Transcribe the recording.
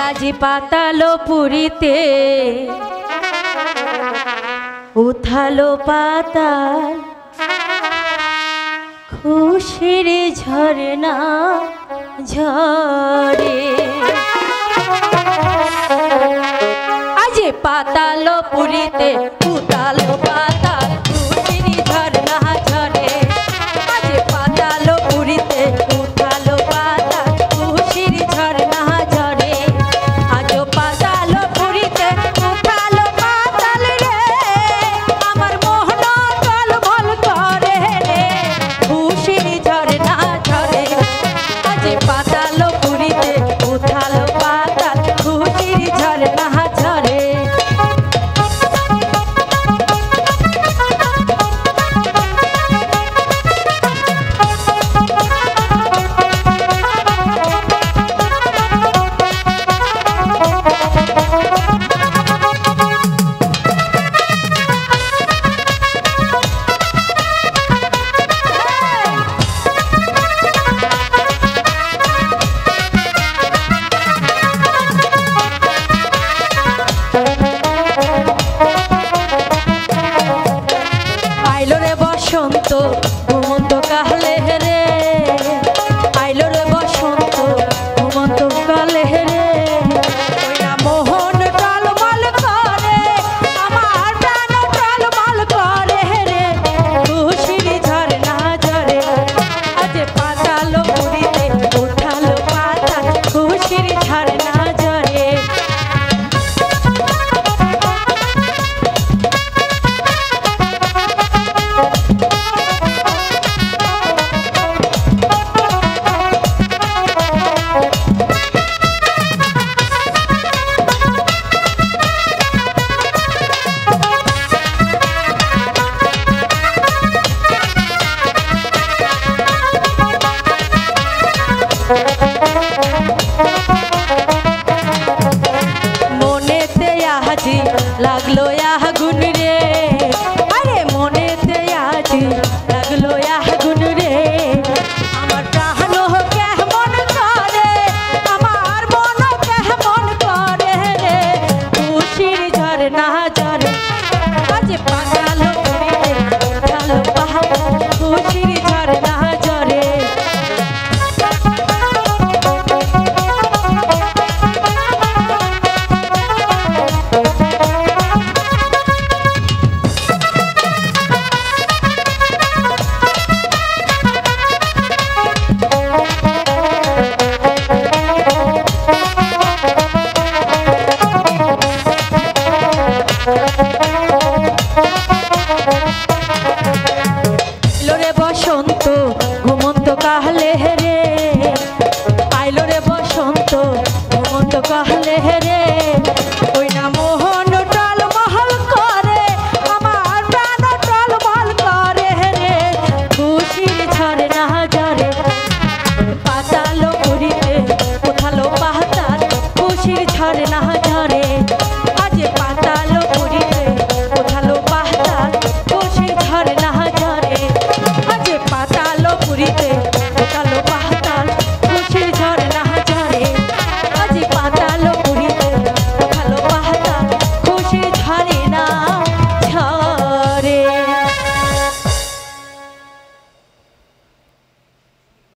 আজ পাতালো পুরিতে উঠালো পাহাড় খুশির ঝরনা ঝরে আজি পাতালো পুরিতে উঠালো পাতাল খুশির ঝরনা ঝরে আজ পাতালো পুরিতে উঠালো পাতাল খুশির ঝরনা ঝরে আজ পাতালো পুরিতে উঠালো পাতাল খুশির ঝরনা ঝরে বসন্ত ঘুমন্ত কালে রে আইলো রে বসন্ত ঘুমন্ত কালে রে ওইনা মোহন টলমল করে আমার প্রাণ টলমল করে রে খুশির ঝরনা ঝরে আজ পাতালো পুরিতে উঠালো পাতা খুশির ঝরনা ঝরে মনেতে আজি লাগলো আগুন রে আরে মনেতে আজি লাগলো আগুন রে আমার প্রাণ কেমন করে আমার মন কেমন করে রে খুশির ঝরনা ঝরে আজ পাতালো পুরিতে উঠালো পাহাড় খুশির ঝরনা ঝরে বসন্ত ঘুমন্ত কাহলে রে আইলো রে বসন্ত ঘুমন্ত কাহলে রে ওই না মোহন টলমল করে আমার প্রাণ টলমল করে রে খুশির ঝরনা ঝরে পাতালো পুরিতে উঠালো পাতাল খুশির ঝরনা ঝরে আজ পাতালো পুরিতে উঠালো পাতাল খুশির ঝরনা ঝরে পাতালো পুরিতে উঠালো